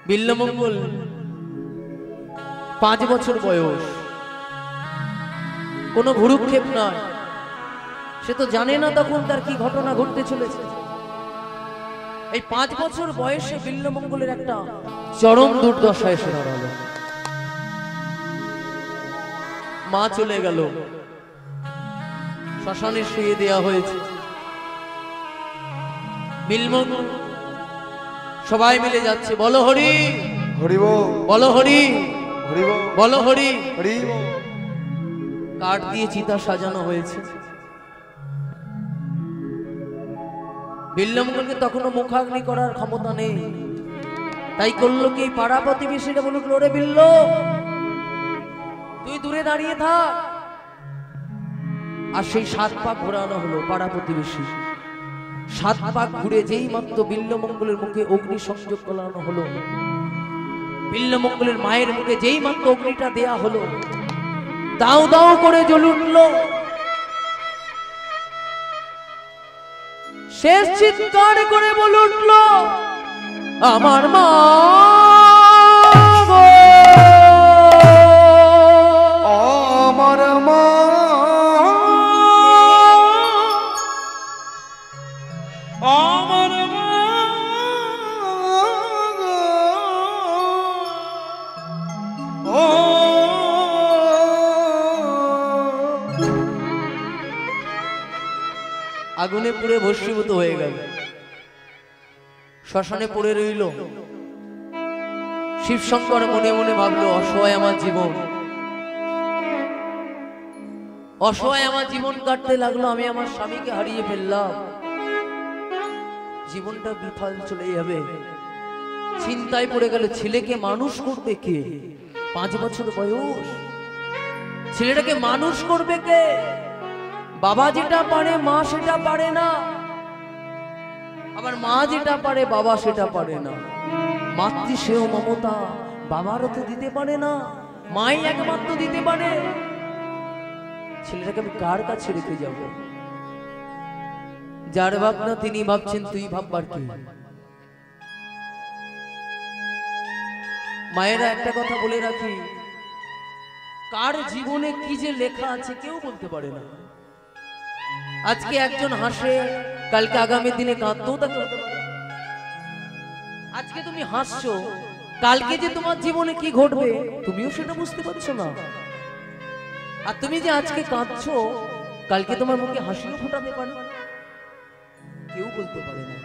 বিল্লমঙ্গল 5 বছর বয়স, কোনো ভুরুক্ষেপ নয়, সে তো জানে না তখন তার কি ঘটনা ঘটতে চলেছে। এই 5 বছর বয়সে বিল্লমঙ্গলের একটা চরম দুর্দশা এসে দাঁড়ালো। মা চলে গেল, শ্মশানে শুয়ে দেয়া হয়েছে। বিল্লমঙ্গল সবাই মিলে যাচ্ছে, বলো হরি হরি বল, বলো হরি হরি বল, বলো হরি। হরি বল। কাঠ দিয়ে চিতা সাজানো হয়েছে। বিল্লমঙ্গলকে তখনও মুখাগ্নি করার ক্ষমতা নেই, তাই করলো কি, পাড়া প্রতিবেশীরা বলল, ওরে বিল্ল তুই দূরে দাঁড়িয়ে থাক। আর সেই 7 পাক ঘোরানো হলো। পাড়া প্রতিবেশী 7 পাক ঘুরে যেই মাত্র বিল্লমঙ্গলের মুখে অগ্নি সংযোগ করানো হলো, বিল্লমঙ্গলের মায়ের মুখে যেই মাত্র অগ্নিটা দেয়া হলো, দাও দাও করে জ্বলে উঠল। শেষ চিৎকার করে বলে উঠল, আমার মা গো, আমার মা, আমার মা, ও আগুনে পুড়ে ভস্মীভূত হয়ে গেল, শ্মশানে পড়ে রইল। শিবশঙ্কর মনে মনে ভাবলো, অসহায় আমার জীবন, অসহায় আমার জীবন কাটতে লাগলো। আমি আমার স্বামীকে হারিয়ে ফেললাম, জীবনটা বিফল চলে যাবে। চিন্তায় পড়ে গেল, ছেলেকে মানুষ করবে কে? 5 বছর বয়স, ছেলেটাকে মানুষ করবে কে? বাবা যেটা পারে মা সেটা পারে না, আবার মা যেটা পারে বাবা সেটা পারে না। মাতৃ সেও মমতা বাবারও তো দিতে পারে না, মাই একমাত্র দিতে পারে। ছেলেটাকে আমি কার কাছে রেখে যাব? যার ভাবনা তিনি ভাবছেন, তুই ভাববার কি? মায়েরা একটা কথা বলে রাখি, কার জীবনে কি যে লেখা আছে কেউ বলতে পারে না। আজকে একজন হাসে, কালকে আগামী দিনে কাঁদতেও তাকে হতে পারে। আজকে তুমি হাসছো, কালকে যে তোমার জীবনে কি ঘটবে তুমিও সেটা বুঝতে পারছো না। আর তুমি যে আজকে কাঁদছো, কালকে তোমার মুখে হাসিও ফোটাতে পারে, কেউ বলতে পারে না।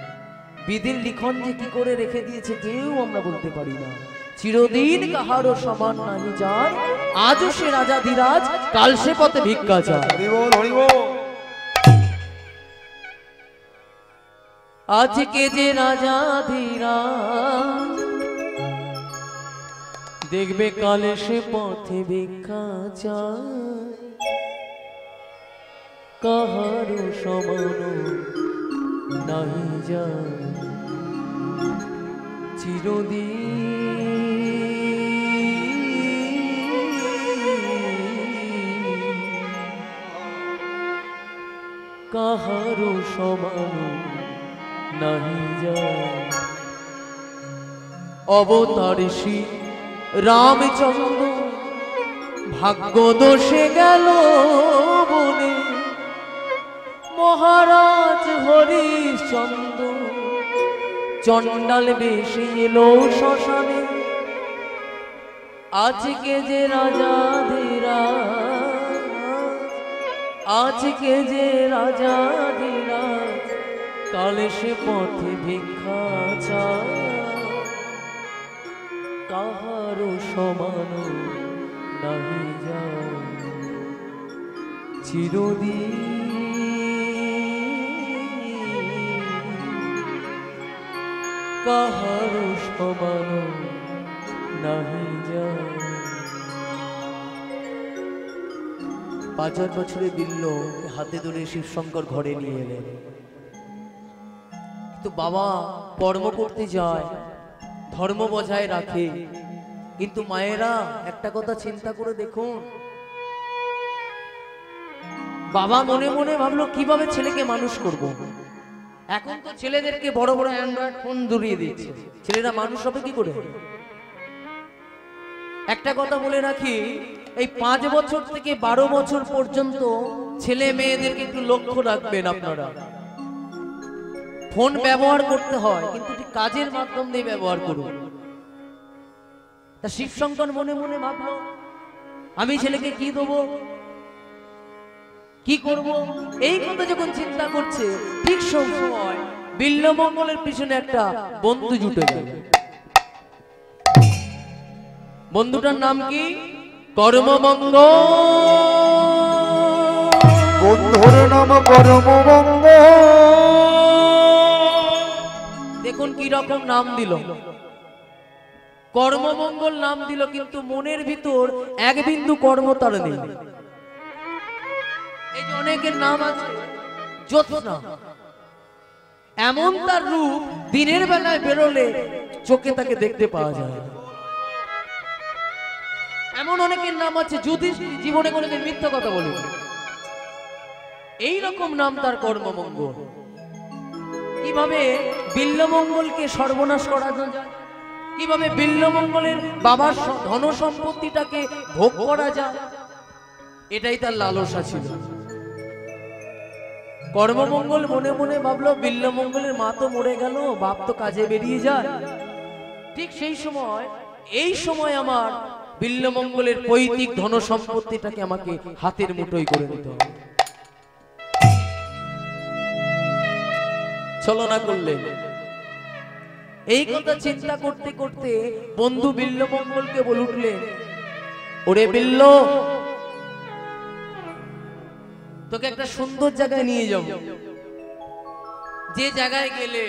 বিধির লিখন যে কি করে রেখে দিয়েছে কেউ আমরা বলতে পারি না। চিরদিন কাহারও সমান নাহি যার, আজও সে রাজা ধীরাজ, কাল সে পথে ভিক্ষা চায়। হরি বল, হরি বল। আজকে যে রাজা ধীরাজ, দেখবে কালে সে পথে ভিক্ষা চায়। কাহারও সমান নাহি যায়, চিরদিন কাহারও সমান নাহি যায়। অবতারিষি রামচন্দ্র ভাগ্য দোষে গেল বনে, মহারাজ হরিশ্চন্দ্র চণ্ডাল বেশে এলো শ্মশানে। আজকে যে রাজা ধীরাজ, আজকে যে রাজা ধীরাজ, কালে সে পথে ভিক্ষা চায়। কাহারও সমান নাহি যায়, চিরদিন কাহারও সমান নাহি যায়। 5 বছরে বিল্ল হাতে ধরে শিবশঙ্কর ঘরে নিয়ে এলেন। কিন্তু বাবা কর্ম করতে যায়, ধর্ম বজায় রাখে, কিন্তু মায়েরা একটা কথা চিন্তা করে দেখুন, বাবা মনে মনে ভাবলো কিভাবে ছেলেকে মানুষ করব। এখন তো ছেলেদেরকে বড় বড় অ্যান্ড্রয়েড ফোন ধরিয়ে দিচ্ছে, ছেলেরা মানুষ হবে কি করে? একটা কথা বলে রাখি, এই 5 বছর থেকে 12 বছর পর্যন্ত ছেলে মেয়েদেরকে একটু লক্ষ্য রাখবেন আপনারা। ফোন ব্যবহার করতে হয় কিন্তু ঠিক কাজের মাধ্যম দিয়ে ব্যবহার করুন। তা শিবশঙ্কর মনে মনে ভাবলো, আমি ছেলেকে কি দেবো, কি করব, এই কথা যখন চিন্তা করছে ঠিক সময় বিল্লমঙ্গলের পিছনে একটা বন্ধু জুটে গেল। বন্ধুটার নাম কি? কর্মমঙ্গল। বন্ধুর নাম কর্মমঙ্গল। দেখুন কি রকম নাম দিল, কর্মমঙ্গল নাম দিল, কিন্তু মনের ভিতর এক বিন্দু কর্ম তার নেই। এই যে অনেকের নাম আছে জ্যোৎস্না, এমন তার রূপ দিনের বেলায় বেরোলে চোখে তাকে দেখতে পাওয়া যায়। এমন অনেকের নাম আছে যুধিষ্ঠির, জীবনে কোনোদিন মিথ্যা কথা বলে। এই রকম নাম তার কর্মমঙ্গল। কিভাবে বিল্লমঙ্গলকে সর্বনাশ করা যায়, কিভাবে বিল্লমঙ্গলের বাবার ধন সম্পত্তিটাকে ভোগ করা যায়, এটাই তার লালসা ছিল। কর্মমঙ্গল মনে মনে ভাবলো, বিল্লমঙ্গলের মা তো মরে গেল, বাপ তো কাজে বেরিয়ে যায়, ঠিক সেই সময় এই সময় আমার বিল্লমঙ্গলের পৈতৃক ধন সম্পত্তিটাকে আমাকে হাতের মুঠোয় করে নিতে হবে। ছলনা করলেন। এই কথা চিন্তা করতে করতে বন্ধু বিল্লমঙ্গলকে বলে উঠলেন, ওরে বিল্ল, তোকে একটা সুন্দর জায়গায় নিয়ে যাব, যে জায়গায় গেলে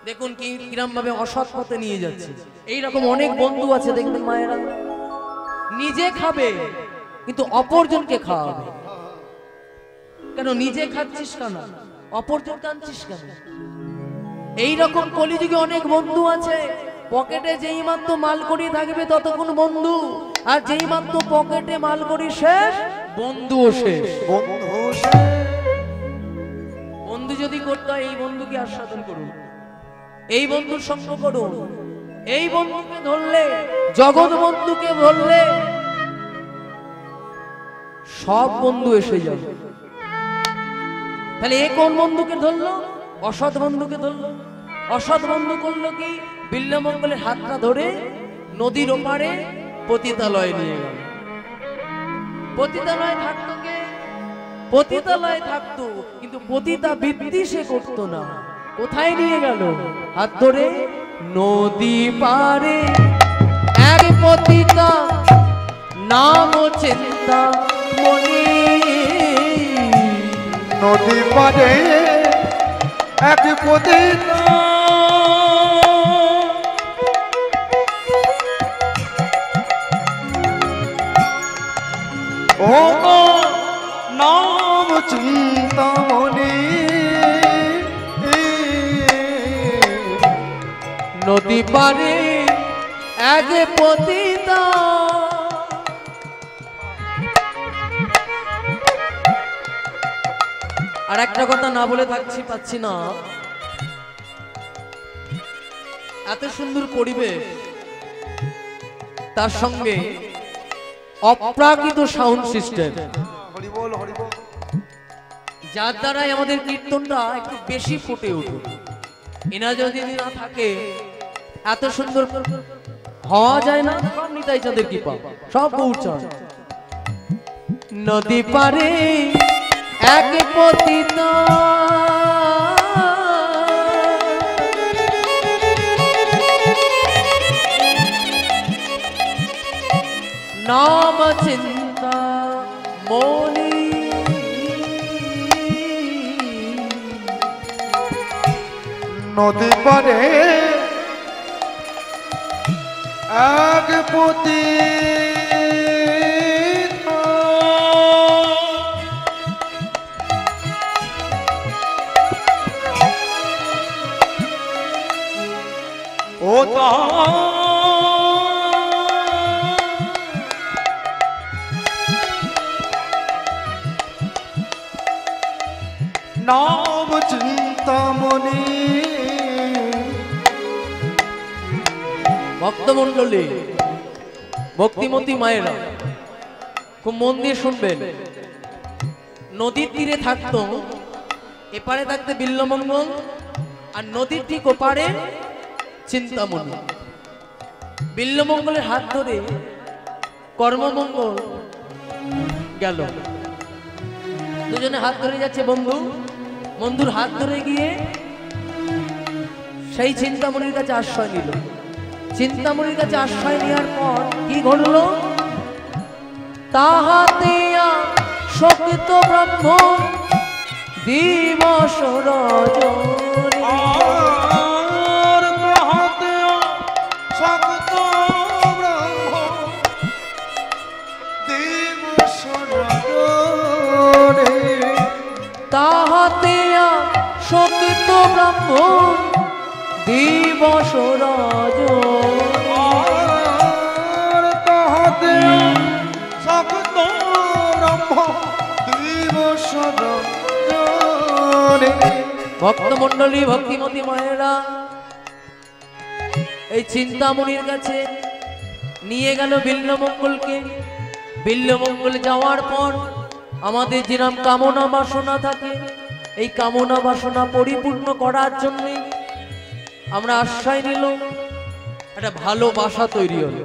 দেখুন কিরম ভাবে অসৎ পথে নিয়ে যাচ্ছে। এইরকম অনেক বন্ধু আছে দেখবেন মায়েরা, নিজে খাবে কিন্তু অপরজনকে খাওয়াবে। কেন নিজে খাচ্ছিস কেন, অপরজন কাঁদছিস কেন? এইরকম কলিযুগে অনেক বন্ধু আছে, পকেটে যেই মাত্র মাল করি থাকবে ততক্ষণ বন্ধু, আর যেই মাত্র পকেটে মাল করি শেষ, বন্ধুও শেষ। বন্ধু যদি করতে হয় এই বন্ধুকে আস্বাদন করুন, এই বন্ধুর সঙ্গ করুন। এই বন্ধুকে ধরলে, জগৎ বন্ধুকে ধরলে সব বন্ধু এসে যাবে। তাহলে এ কোন বন্ধুকে ধরলো? অসৎ বন্ধুকে ধরলো। অসৎ বন্ধু করলো কি? বিল্লমঙ্গলের হাতটা ধরে নদীর ওপারে পতিতালয়ে নিয়ে গেল। পতিতালয়ে থাকতো কে? পতিতালয়ে থাকতো, কিন্তু পতিতা বৃত্তি সে করতো না। কোথায় নিয়ে গেল? হাত ধরে নদী পারে এক পতিতা, নাম চিন্তা মনি। নদী পারে এক পতিতা, ও নাম চিন্তামণি। নদী পারে এক পতিতা, আর একটা কথা না বলে থাকছি পাচ্ছি না, এত সুন্দর পরিবেশ, তার সঙ্গে অপ্রাকৃত সাউন্ড সিস্টেম, হরিবল হরিবল, যার দ্বারাই আমাদের কীর্তনটা একটু বেশি ফুটে উঠে। এনা যদি না থাকে এত সুন্দর হওয়া যায় না। সব নিতাই চাঁদের কৃপা, সব গৌরচাঁদ। নদী পারে এক পতিতা, নাম চিন্তা মনি। নদী পারে এক পতিতা, ও নাম চিন্তা চিন্তামণি ভক্তমণ্ডলী, ভক্তিমতী মায়েরা খুব মন দিয়ে শুনবেন। নদীর তীরে থাকতো, এপারে থাকতে বিল্লমঙ্গল, আর নদীর ঠিক ওপারে চিন্তামণি। বিল্লমঙ্গলের হাত ধরে কর্মমঙ্গল গেল, দুজনে হাত ধরে যাচ্ছে। বন্ধুর হাত ধরে গিয়ে সেই চিন্তামণির কাছে আশ্রয় নিল। চিন্তামণির কাছে আশ্রয় নেওয়ার পর কি ঘটলো? তাহাতে শক্ত ব্রহ্ম দিবস রজনী। আর তাহাতে শক্ত ব্রহ্ম দিবস রজনী। তাহাতে শক্ত ব্রহ্ম দিবস রজনী। আর তাহাতে শক্ত ব্রহ্ম দিবস রজনী। ভক্তমণ্ডলী, ভক্তিমতী মায়েরা এই চিন্তামণির কাছে নিয়ে গেল বিল্লমঙ্গলকে। বিল্লমঙ্গল যাওয়ার পর আমাদের যেরকম কামনা বাসনা থাকে, এই কামনা বাসনা পরিপূর্ণ করার জন্য আমরা আশ্রয় নিল, একটা ভালোবাসা তৈরি হলো।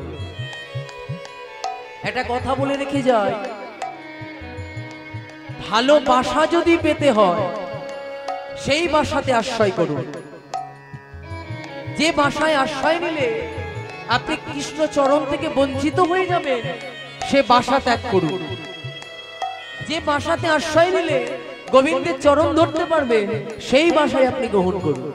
একটা কথা বলে রেখে যায়, ভালোবাসা যদি পেতে হয় সেই বাসাতে আশ্রয় করুন। যে বাসায় আশ্রয় নিলে আপনি কৃষ্ণ চরণ থেকে বঞ্চিত হয়ে যাবেন, সে বাসা ত্যাগ করুন। যে বাসাতে আশ্রয় নিলে গোবিন্দের চরণ ধরতে পারবেন, সেই বাসায় আপনি গ্রহণ করুন।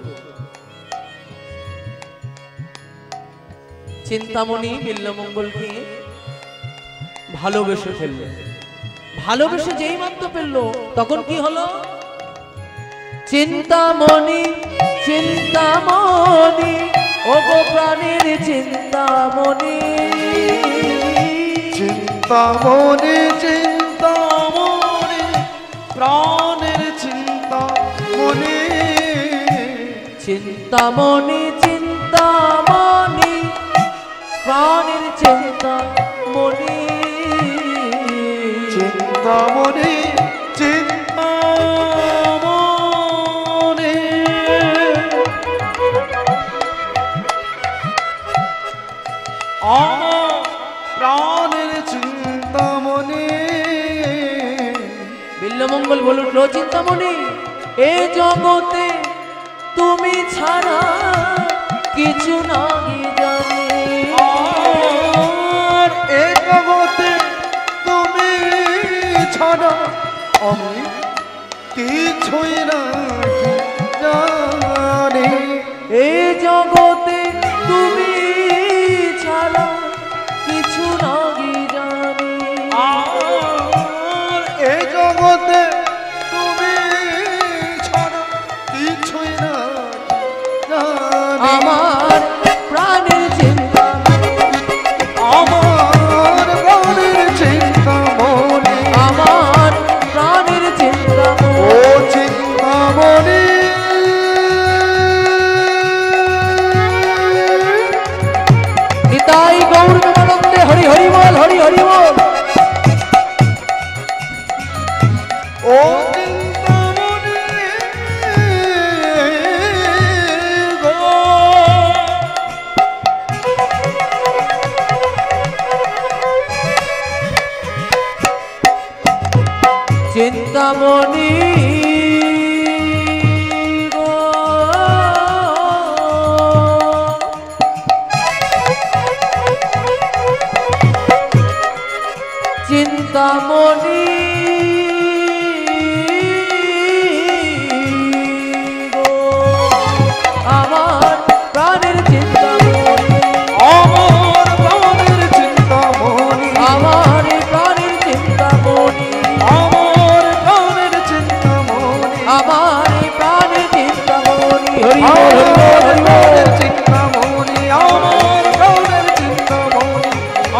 চিন্তামণি বিল্লমঙ্গলকে ভালোবেসে ফেললেন। ভালোবেসে যেই মাত্র ফেললো, তখন কি হলো? চিন্তামণি, চিন্তামণি, ও গো প্রাণের চিন্তামণি। চিন্তামণি, চিন্তামণি, প্রাণের চিন্তামণি। চিন্তামণি, চিন্তামণি, প্রাণের চিন্তামণি। চিন্তামণি, চিন্তামণি, আমার প্রাণের চিন্তামণি। বিল্লমঙ্গল বলে উঠল, চিন্তামণি, এ জগতে তুমি ছাড়া কিছু নাই জানি। আর এ জগতে তুমি ছাড়া আমি কিছুই না জানি। এ জগতে তুমি ছাড়া কিছু নাই জানি। আর এ জগতে তুমি ছাড়া কিছুই না জানি। আমার প্রাণের চিন্তামণি, আমার প্রাণের চিন্তামণি, আমার প্রাণের চিন্তামণি। ও চিন্তামণি। নিতাই গৌর প্রেমানন্দে হরি হরি বল, হরি হরি বল। ও চিন্তামণি গো। চিন্তামণি গো, চিন্তামণি গো, আমার প্রাণের চিন্তামণি। আমার প্রাণের চিন্তামণি, আমার প্রাণের চিন্তামণি। আমার প্রাণের চিন্তামণি, আমার প্রাণের চিন্তামণি। হরি বল, আমার হরি বল, হরি বল। প্রাণের চিন্তামণি, আমার প্রাণের চিন্তামণি,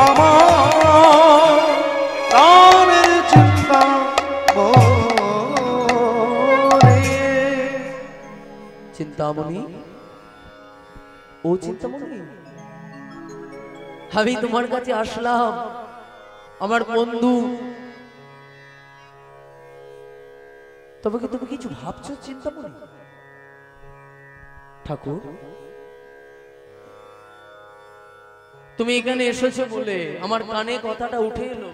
আমার প্রাণের ও চিন্তামণি, আমি তোমার কাছে আসলাম, আমার বন্ধু। তবে কি তুমি কিছু ভাবছো চিন্তামণি? ঠাকুর, তুমি এখানে এসেছো বলে আমার কানে কথাটা উঠে এলো।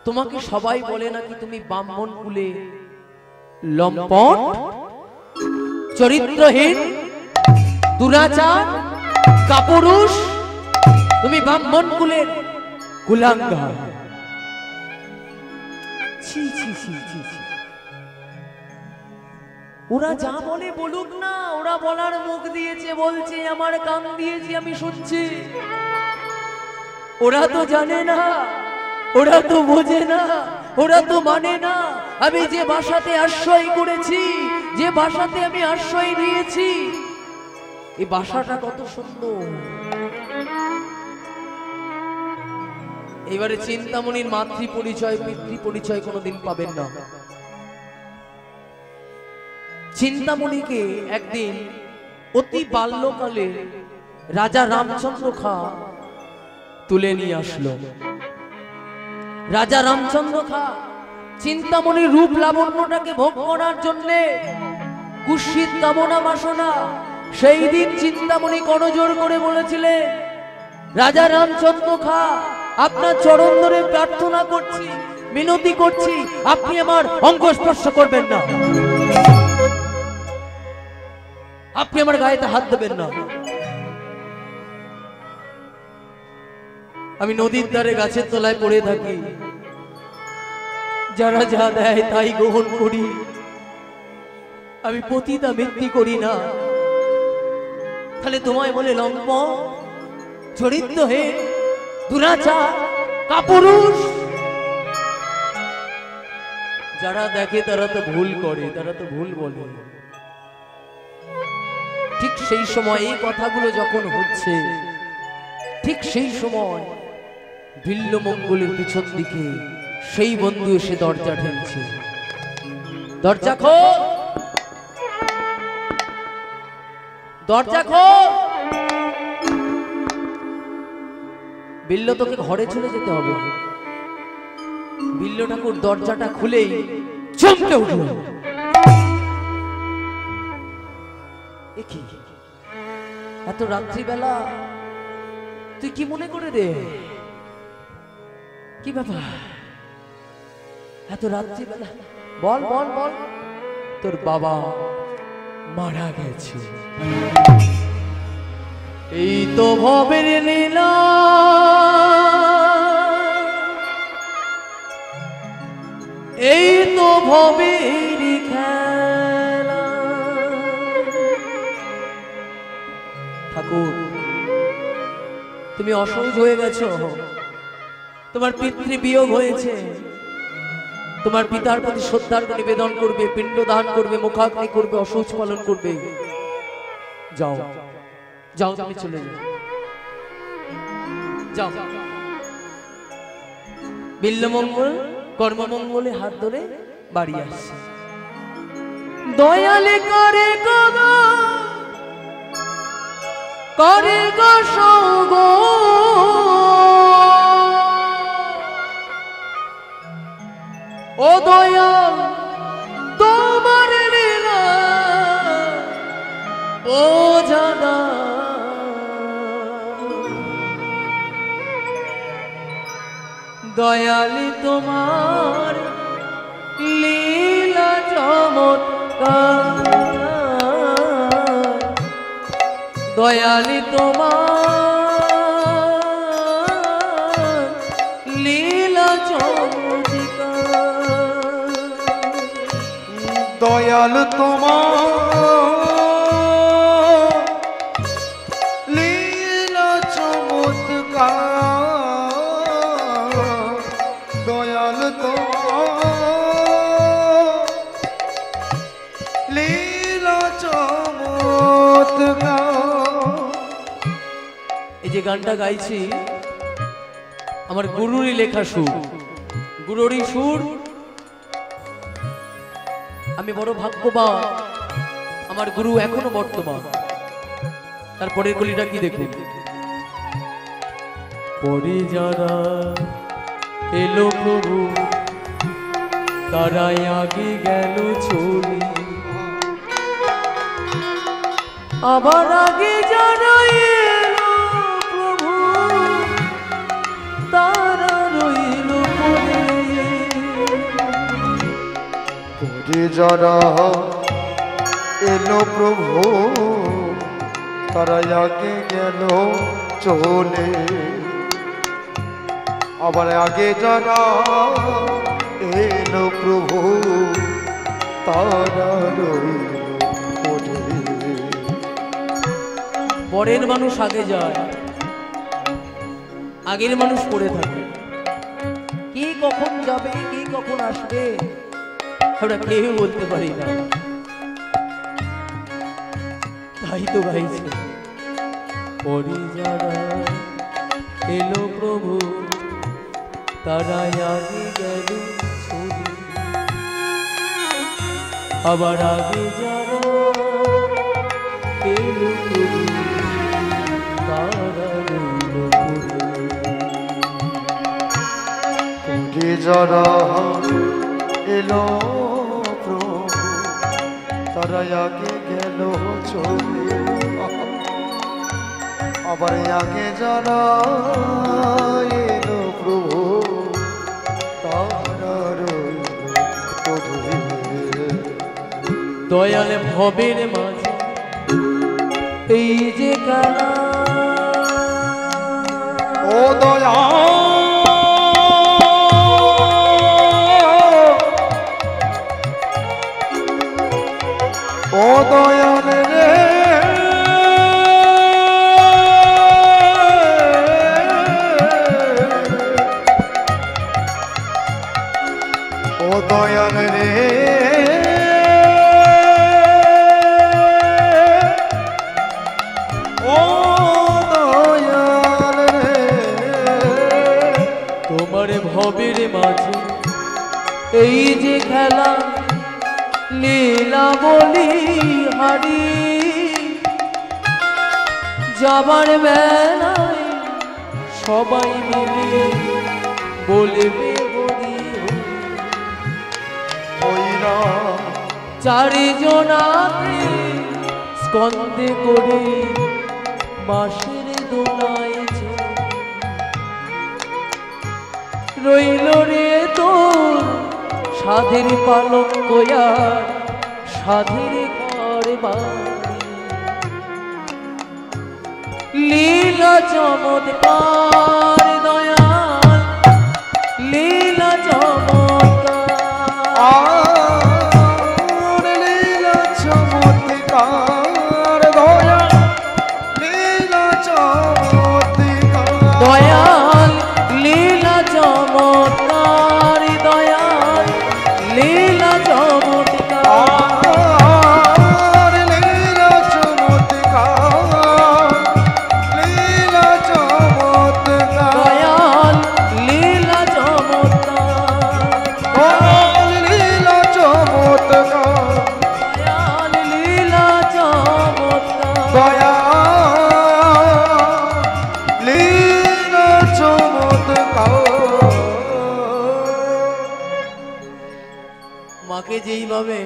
তোমাকে সবাই বলে নাকি তুমি ব্রাহ্মণ কুলে লম্পট, চরিত্রহীন, দুরাচার, কাপুরুষ, তুমি ব্রাহ্মণ কুলের কুলাঙ্গার। ছি ছি ছি ছি ছি। ওরা যা বলে বলুক না, ওরা বলার মুখ দিয়েছে, বলছে, আমার কান দিয়েছি, আমি শুনছি। ওরা তো জানে না, ওরা তো বোঝে না, ওরা তো মানে না আমি যে ভাষাতে আশ্রয় করেছি, যে ভাষাতে আমি আশ্রয় নিয়েছি, এই ভাষাটা কত সুন্দর। এবারে চিন্তামণির মাতৃ পরিচয়, পিতৃ পরিচয় কোনোদিন পাবেন না। চিন্তামণিকে একদিন অতি বাল্যকালে রাজা রামচন্দ্র খা তুলে নিয়ে আসলো। রাজা রামচন্দ্র খা চিন্তামণির রূপ লাবণ্যটাকে ভোগ করার জন্যে কুৎসিত কামনা বাসনা সেই দিন চিন্তামণি করজোড় করে বলেছিলেন, রাজা রামচন্দ্র খা, আপনার চরণ ধরে প্রার্থনা করছি, মিনতি করছি, আপনি আমার অঙ্গ স্পর্শ করবেন না, আপনি আমার গায়েতে হাত দেবেন না। আমি নদীর ধারে গাছের তলায় পড়ে থাকি, যারা যা দেয় তাই গ্রহণ করি, আমি পতিতাবৃত্তি করি না। তাহলে তোমায় বলে লম্পট, চরিত্রহীন, দুরাচার, কাপুরুষ। যারা দেখে তারা তো ভুল করে, তারা তো ভুল বলে। ঠিক সেই সময় এই কথাগুলো যখন হচ্ছে, ঠিক সেই সময় বিল্লমঙ্গলের পিছন দিকে সেই বন্ধু এসে দরজা ঠেলছে। দরজা খোল, দরজা খোল। বিল্ল, তোকে ঘরে চলে যেতে হবে। বিল্ল ঠাকুর দরজাটা খুলেই চমকে উঠল। এত রাত্রিবেলা তুই কি মনে করে রে? কি ব্যাপার এত রাত্রিবেলা? বল বল বল। তোর বাবা মারা গেছে। এই তো ভবের লীলা, এই তো ভবের খেলা। ঠাকুর, তুমি অসহ্য হয়ে গেছো, তোমার পিতৃ বিয়োগ হয়েছে, তোমার পিতার প্রতি শ্রদ্ধার নিবেদন করবে, পিণ্ড দান করবে, মুখাগ্নি করবে, অসৌচ পালন করবে। যাও যাও, তুমি চলে যাও। যাও। বিল্লমঙ্গল কর্মমঙ্গলে হাত ধরে বাড়ি আসছে। দয়ালে করে গো, করে গো সৌগ, ও দয়াল তোমার লীলা বোঝানা। দয়ালি তোমার লীলা চমৎকার, দয়ালি তোমার লীলা চমৎকার। দয়াল তোমার লীলা চমৎকার, দয়াল তোমার লীলা চমৎকার। এই যে গানটা গাইছি আমার গুরুরই লেখা সুর, গুরুরই সুর। আমি বড় ভাগ্যবান, আমার গুরু এখনো বর্তমান। তারপরের কলিটা কি দেখুন। পরে যারা এলো প্রভু তারাই আগে গেল চলে, আবার আগে যারা এলো প্রভু তারা রইল পরে। পরে যারা এলো প্রভু তারা আগে গেল চলে, আবার আগে যারা এলো প্রভু তারা রইল পরে। পরের মানুষ আগে যায়, আগের মানুষ পড়ে থাকে। কে কখন যাবে, কে কখন আসবে আমরা কেউ বলতে পারি না। তাই তো গাইছে, পরে যারা এলো প্রভু তারা আগে গেল চলে, আবার আগে যারা এলো প্রভু তারা রইল পরে। পরে যারা এলো প্রভু তারা আগে গেল চলে, আবার আগে যারা এলো প্রভু তারা রইল পরে। দয়ালে ভবের মাঝে এই যে কালা, ও দয়া ও দয়াল রে, ও দয়াল রে, ও দয়াল রে, তোমার ভবের মাঝে এই যে খেলা লীলা বলি হারি, যাবার বেলায় সবাই মিলে বলবে হরি হরি। ওই না চারিজনাতে স্কন্দে করে বাঁশের দোলায় রইল রে তোর সাধের পালঙ্ক আর সাধের ঘর বাড়ি। লীলা চমৎকার দয়াল, লীলা চমৎকার, লীলা চমৎকার দয়াল, লীলা চমৎকার দয়াল লীলা চমৎকার, দয়াল লীলা চমৎকার, লীলা চমৎকার, লীলা চমৎকার দয়াল লীলা চমৎকার, লীলা চমৎকার, দয়াল লীলা চমৎকার। দয়াল লীলা চমৎকার। মাকে যেইভাবে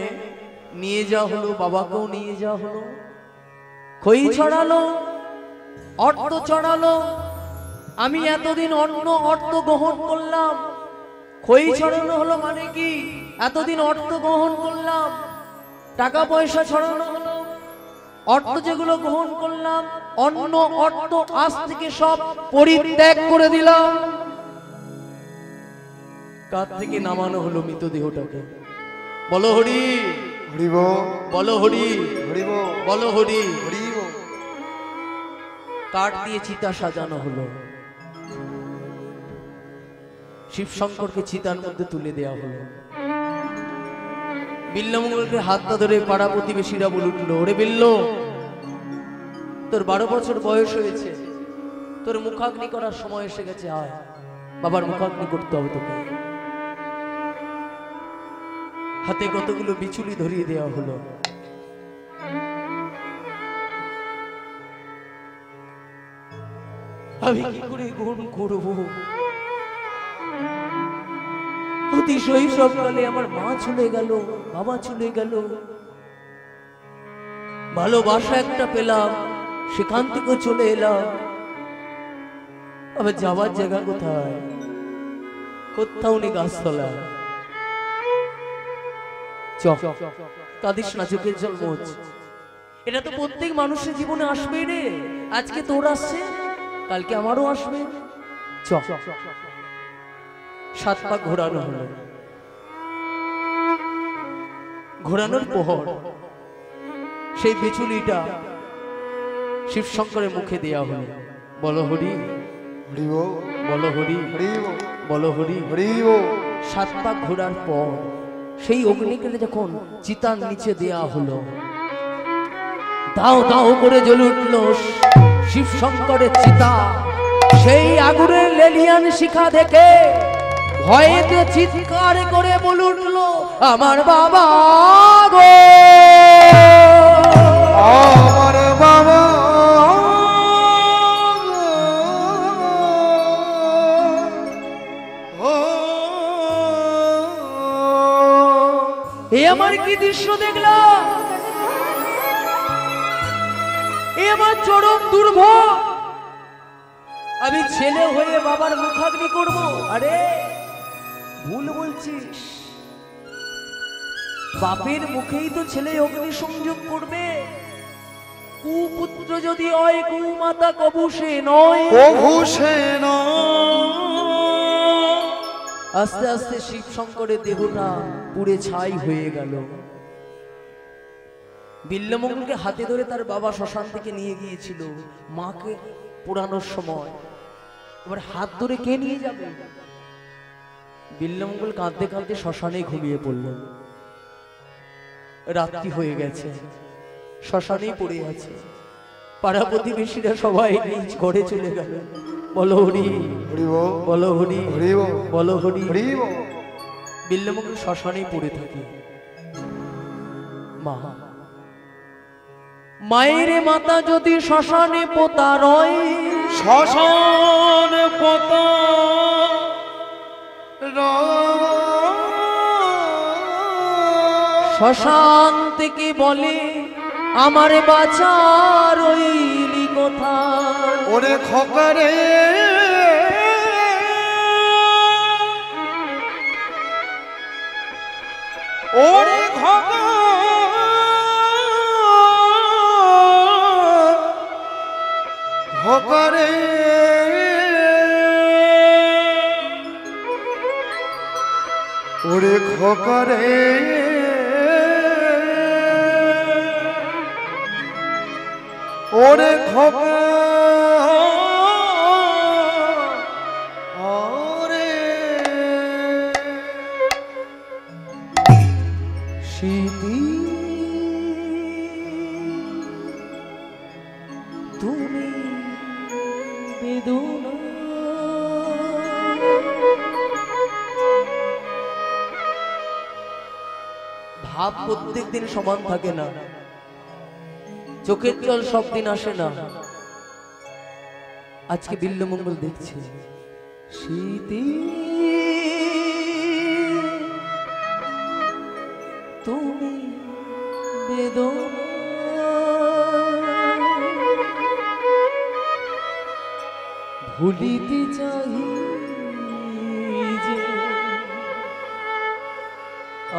নিয়ে যাওয়া হলো, বাবাকেও নিয়ে যাওয়া হলো, খই ছড়ালো, অর্থ ছড়ালো। আমি এতদিন অন্য অর্থ গ্রহণ করলাম, খই ছড়ানো হলো মানে কি, এতদিন অর্থ গ্রহণ করলাম, টাকা পয়সা ছড়ানো হলো, অর্থ যেগুলো গ্রহণ করলাম, অন্য অর্থ আজ থেকে সব পরিত্যাগ করে দিলাম। কাঁধ থেকে নামানো হলো মৃতদেহটাকে। বলো হরি, হরিব বলো হরি, হরিব বলো হরি। হরিব। কাঠ দিয়ে চিতা সাজানো হলো, শিব শঙ্করকে চিতার মধ্যে তুলে দেওয়া হলো। বিল্লমঙ্গলকে হাতটা ধরে পাড়া প্রতিবেশীরা বলে উঠলো, ওরে বিল্ল, তোর 12 বছর বয়স হয়েছে, তোর মুখাগ্নি করার সময় এসে গেছে, আয় বাবার মুখাগ্নি করতে হবে তোকে। হাতে কতগুলো বিচুলি ধরিয়ে দেওয়া হলো। আমি কি করে গুণ করব? অতি শৈশবকালে আমার মা চলে গেল, বাবা চলে গেল, ভালোবাসা একটা পেলাম, সেখান থেকে চলে এলাম। আবার যাওয়ার জায়গা কোথায়? কোথাও নেই গাছতলা। কাঁদিস না, চোখের জল মোছ। এটা তো প্রত্যেক মানুষের জীবনে আসবে রে। আজকে তোর আসছে, কালকে আমারও আসবে। চ 7 পা ঘোরানো হলো। ঘোরানোর পর সেই বিচুলিটা শিব শঙ্করের মুখে দেয়া হলো। বলো হরি, হরি বল, বলো হরি, হরি বল, বলো হরি। হরি বল। 7 পা ঘোরার পর সেই অগ্নিকে যখন চিতার নিচে দেয়া হলো, দাও দাও করে জ্বলে উঠল শিব শঙ্করের চিতা। সেই আগুনের লেলিয়ান শিখা দেখে ভয়েতে চিৎকার করে বলে উঠল, আমার বাবা গো, আমার বাবা এ আমার কি দৃশ্য দেখলাম! এ আমার চরম দুর্ভোগ। আমি ছেলে হয়ে বাবার মুখাগ্নি করব? আরে ভুল বলছিস। বাপের মুখেই তো ছেলে অগ্নি সংযোগ করবে। কুপুত্র যদি হয়, কুমাতা কবু সে নয়, কবু সে নয়। আস্তে আস্তে শিব শঙ্করের দেহটা পুড়ে ছাই হয়ে গেল। বিল্লমঙ্গলকে হাতে ধরে তার বাবা শ্মশান থেকে নিয়ে গিয়েছিল মাকে পোড়ানোর সময়। এবার হাত ধরে কে নিয়ে যাবে? বিল্লমঙ্গল কাঁদতে কাঁদতে শ্মশানে ঘুমিয়ে পড়ল। রাত্রি হয়ে গেছে, শ্মশানেই পড়ে আছে। পাড়া প্রতিবেশীরা সবাই নিজ ঘরে চলে গেল। বলো হরি, হরি বল, বলো হরি, হরি বল, বলো হরি। হরি বল। বিল্লমঙ্গল শ্মশানেই পড়ে থাকে। মা, মায়ের মাতা যদি শ্মশানে পোতা রয়, শ্মশান পতা শ্মশান থেকে বলে আমার বাঁচা রইলি কোথায়? ওরে খোকারে ওরে খোকা খোকারে ওরে খোকারে ওরে খোকা ওরে স্মৃতি তুমি বেদনা, ভাব প্রত্যেক দিন সমান থাকে না, চোখের জল সব দিন আসে না। আজকে বিল্লমঙ্গল দেখছে স্মৃতি তুমি বেদনা, ভুলিতে চাই যে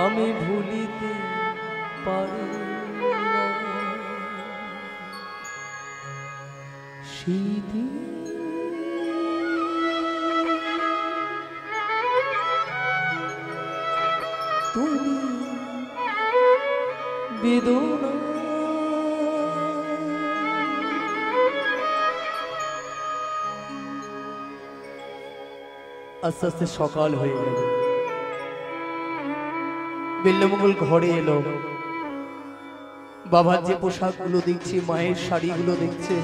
আমি ভুলিতে পারি না। স্মৃতি তুমি বেদনা, আস্তে আস্তে সকাল হয়ে গেল। বিল্লমঙ্গল ঘরে এলো। বাবার যে পোশাকগুলো দেখছে, মায়ের শাড়িগুলো দেখছে,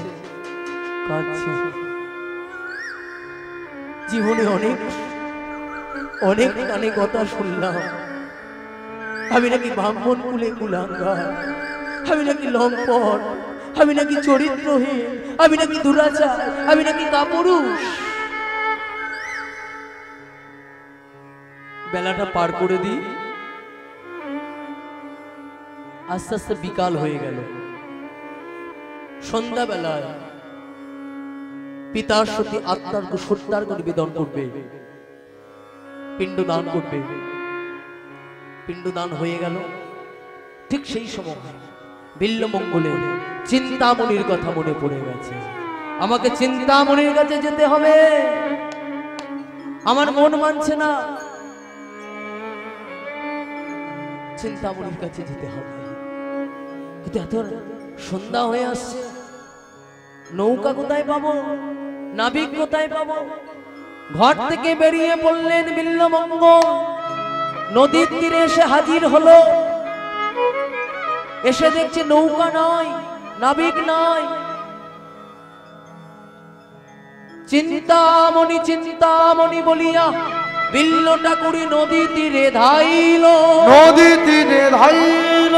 কাঁদছে। জীবনে অনেক অনেক কানে কথা শুনলাম, আমি নাকি ব্রাহ্মণ কুলে কুলাঙ্গার, আমি নাকি লম্পট, আমি নাকি চরিত্রহীন, আমি নাকি দুরাচার, আমি নাকি কাপুরুষ। বেলাটা পার করে দিই, আস্তে আস্তে বিকাল হয়ে গেল। সন্ধ্যা বেলায় পিতার সতী আত্মার সত্যার্ঘ নিবেদন করবে, পিণ্ডদান করবে। পিণ্ডদান হয়ে গেল। ঠিক সেই সময় বিল্বমঙ্গলের চিন্তামণির কথা মনে পড়ে গেছে। আমাকে চিন্তামণির কাছে যেতে হবে, আমার মন মানছে না, চিন্তামণির কাছে যেতে হবে। কিন্তু এত সন্ধ্যা হয়ে আসছে, নৌকা কোথায় পাবো, নাবিক কোথায় পাবো? ঘর থেকে বেরিয়ে পড়লেন বিল্বমঙ্গল। নদীর তীরে এসে হাজির হলো। এসে দেখছে নৌকা নাই, নাবিক নাই। চিন্তামণি চিন্তামণি বলিয়া বিল্ল ঠাকুরি নদী তীরে ধাইল, নদী তীরে ধাইল।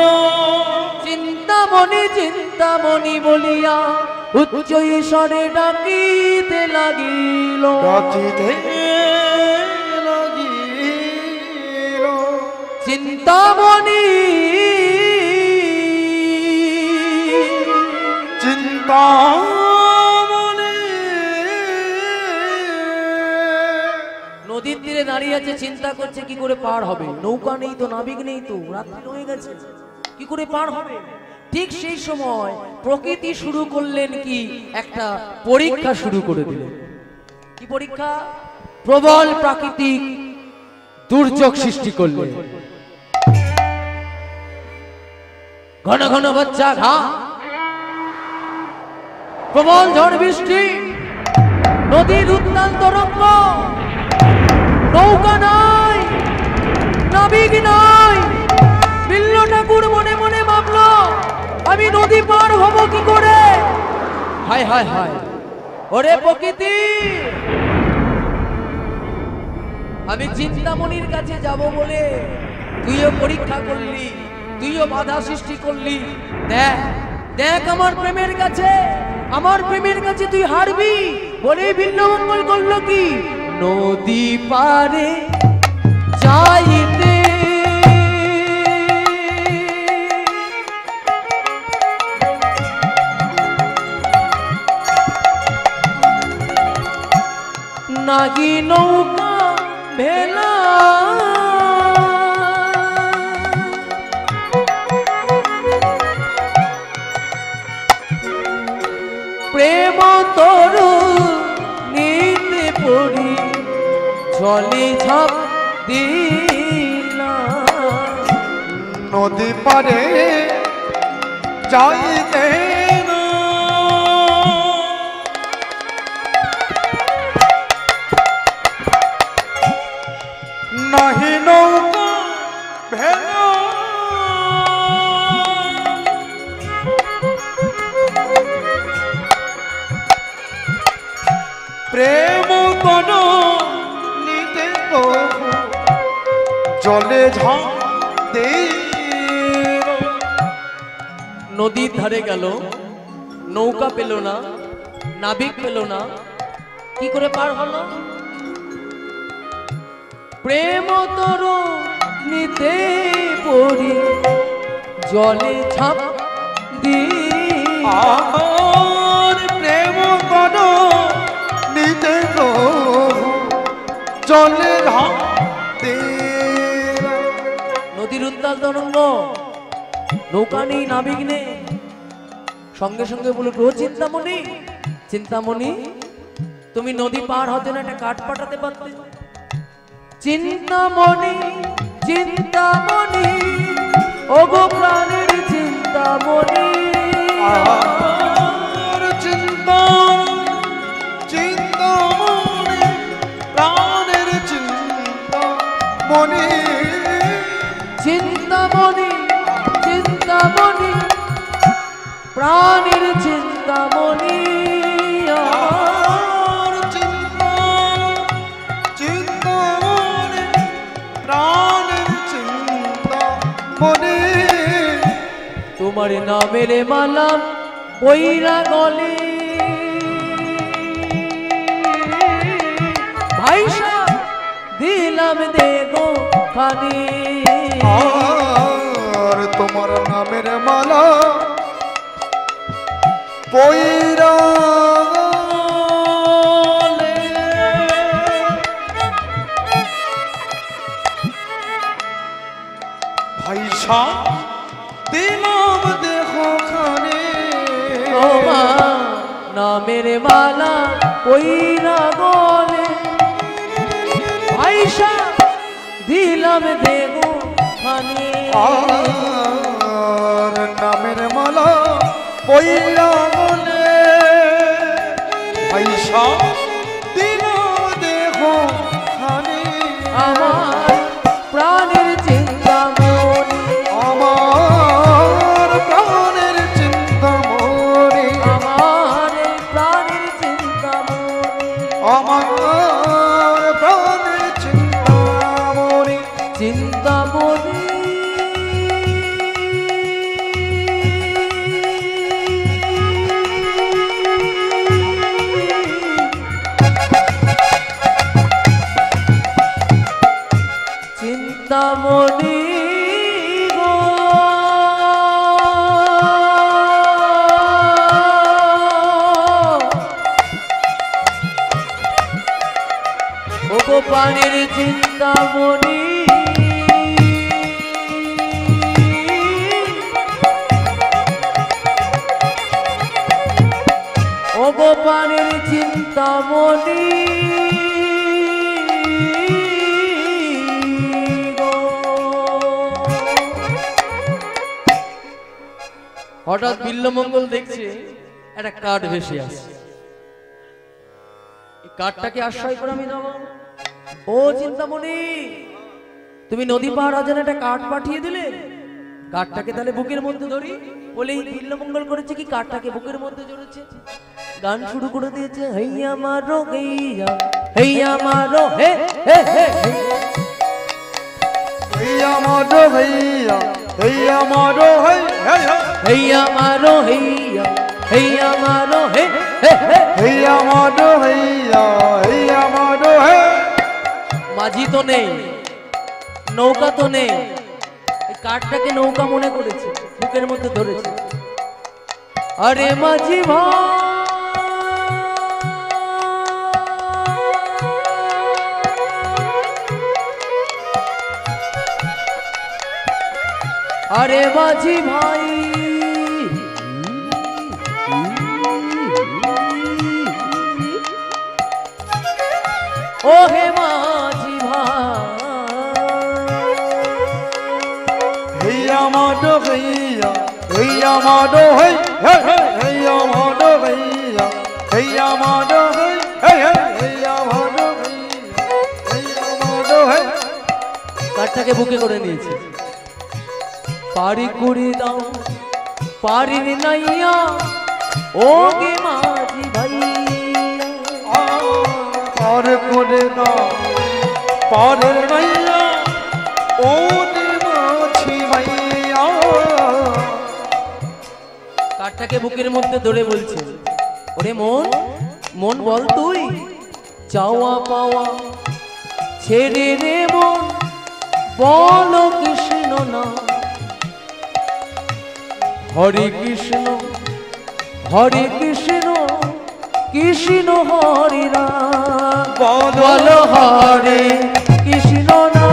চিন্তামণি চিন্তামণি বলিয়া উচ্চ ঈশ্বরে ডাকিতে লাগিল, ডাকিতে লাগিল। চিন্তামণি চিন্তামণি নদীর তীরে দাঁড়িয়ে আছে, চিন্তা করছে কি করে পার হবে। নৌকা নেই তো, নাবিক নেই তো, রাত্রি হয়ে গেছে, কি করে পার হবে। ঠিক সেই সময় প্রকৃতি শুরু করলেন কি একটা পরীক্ষা শুরু করে দিলেন। কি পরীক্ষা? প্রবল প্রাকৃতিক দুর্যোগ সৃষ্টি করলেন। ঘন ঘন বাচ্চা ঘা, প্রবল ঝড় বৃষ্টি, নদীর উত্তাল তরঙ্গ, নৌকা নাই, নাবিক নাই। বিল্ল ঠাকুর মনে মনে ভাবলো, আমি নদী পার হব কি করে? হায় হায় হায়, ওরে প্রকৃতি, আমি চিন্তামণির কাছে যাব বলে তুইও পরীক্ষা করলি, তুইও বাধা সৃষ্টি করলি। দেখ দেখ আমার প্রেমের কাছে, আমার প্রেমের কাছে তুই হারবি বলেই বিল্বমঙ্গল করলো কি, নদী পারে যাইতে নাগি নৌকা ভেলা, প্রেম তরু নিতে পড়ি জলে ঝাঁপ দিলাম, নদী পারে যাইতে না। নাহি নৌকা ভেলা, প্রেম কোন নিতে প্রভু জলে ঝাঁপ দিল। নদীর ধারে গেল, নৌকা পেল না, নাবিক পেল না, কি করে পার হলো? প্রেম তরু নিতে পড়ি জলে ঝাঁপ দিই, আমার প্রেম কোন নিতে প্রভু জলে ঝাঁপ দিল। নদীর উত্তাল তরঙ্গ, নৌকা নেই, নাবিক নেই। সঙ্গে সঙ্গে বলে, ও চিন্তামণি, চিন্তামণি তুমি নদী পার হতে না একটা কাঠ পাঠাতে পারতে। চিন্তামণি চিন্তামণি ওগো প্রাণের চিন্তামণি, আর চিন্তা চিন্তামণি প্রাণের চিন্তামণি, চিন্তামণি চিন্তামণি প্রাণের চিন্তামণি, আর চিন্তা চিন্তামণি প্রাণের চিন্তামণি। তোমার নামের মালা বৈরা গলে, দিলাম দেখো খানি আর তোমার নামের মালা পয়রা ভাইসা দিলাম দেখো খানে ও মা নামের মালা পইরা গলে আয়শা দিলাম দেখো খানি আর নামের মালা পয়রা গলে ভাইসা দিলাম দেখো খানে আমার প্রাণের চিন্তামণি আমার প্রাণের চিন্তামণি আমার প্রাণের চিন্তামণি আমার প্রাণের চিন্তামণি চিন্তামণি চিন্তামণি গো ও গো পানির চিন্তামণি ও গো পানির চিন্তামণি হঠাৎ বিল্লমঙ্গল দেখছে একটা কাঠ ভেসে আসছে এই কাঠটাকে আশ্রয় করে আমি দেবো ও চিন্তামণি তুমি নদী পার অজানা একটা কাঠ পাঠিয়ে দিলে কাঠটাকে তাহলে বুকের মধ্যে ধরি বলে এই বিল্লমঙ্গল করেছে কি কাঠটাকে বুকের মধ্যে জড়েছে গান শুরু করে দিয়েছে হেইয়া মারো হেইয়া মারো হে হে হে हैया मारो हैया हैया मारो है हैया मारो हैया मारो हे हे हे हैया मारो हैया मारो है মাঝি তো নেই নৌকা তো নেই এই কাঠটাকে নৌকা মনে করেছে বুকের মধ্যে ধরেছে আরে মাঝি ভাই আরে মাঝি ভাই ও হে মাঝি ভাই हैया मारो हैया मारो है हैया मारो हैया मारो है हैया मारो हैया मारो है কাঠটাকে বুকে করে নিয়েছে পারি করে দাও পারি নাইয়া ও গে মাঝি ভাইয়া पार करे ना पार नैया ओ माछी मैया কাঠটাকে বুকের মধ্যে ধরে বলছে ওরে মন মন বল তুই চাওয়া পাওয়া ছেড়ে রে মন বলো কৃষ্ণ না হরে কৃষ্ণ কৃষ্ণ হরে রাম বলো হরে কৃষ্ণ না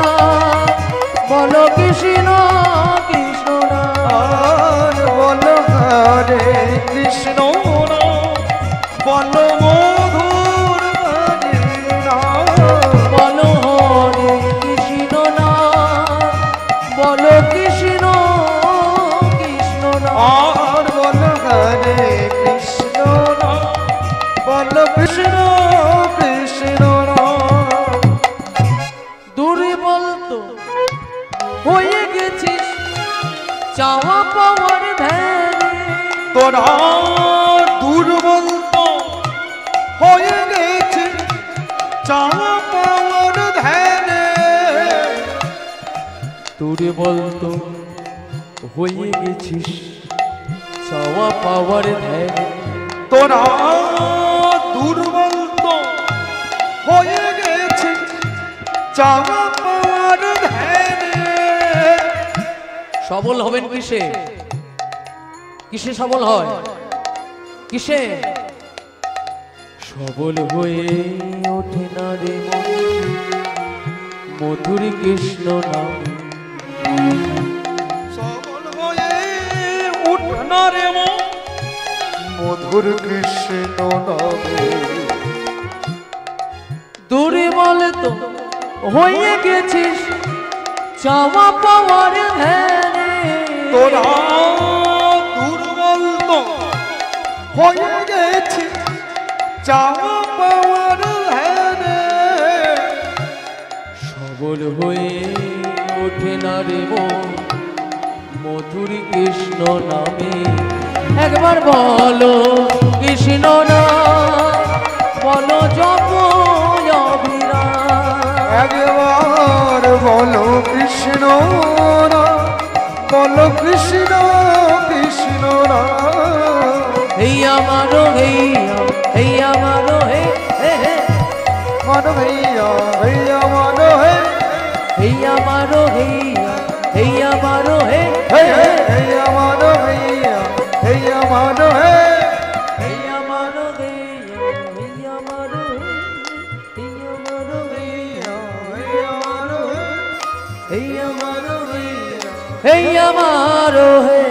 বলো কৃষ্ণ কৃষ্ণ না बोलो हरे कृष्ण बोलो मधुर हरे नाम বলো হরে কৃষ্ণ না বলো কৃষ্ণ কৃষ্ণ না और बोलो हरे कृष्ण बोलो कृष्ण कृष्ण দুর্বল তো হয়ে গেছিস চাওয়া পাওয়ার ধ্যানে তোরা দুর্বল তো হয়ে গেছে চাওয়া পাওয়ার ধ্যানে দুর্বল তো হয়ে গেছিস চাওয়া পাওয়ার ধ্যানে তোরা দুর্বল তো হয়ে গেছে চাওয়া সবল হবেন কিসে? কিসে সবল হয়? কিসে? সবল হয়ে ওঠে না রে মন মধুর কৃষ্ণ নাম। সবল হয়ে ওঠে না রে মন মধুর কৃষ্ণ নামে। দুর্বল তো হয়ে গেছিস চাওয়া পাওয়ার ধ্যানে। তোরা দুর্বল তো হয়ে গেছি চাওয়া পাওয়ার ধ্যানে। সবল হয়ে ওঠে না রে মন মধুর কৃষ্ণ নামে। একবার বলো কৃষ্ণ নাম বলো জপ অবিরাম। একবার বলো কৃষ্ণ নাম বলো কৃষ্ণ কৃষ্ণ নাম। এই আমারো এই আমারো হে मन भैया भैया मन है हैया मारो हैया मारो भैया मन भैया भैया मन है हैया मारो हैया मारो हैया मारो भैया भैया मन है हैया मारो हैया मारो है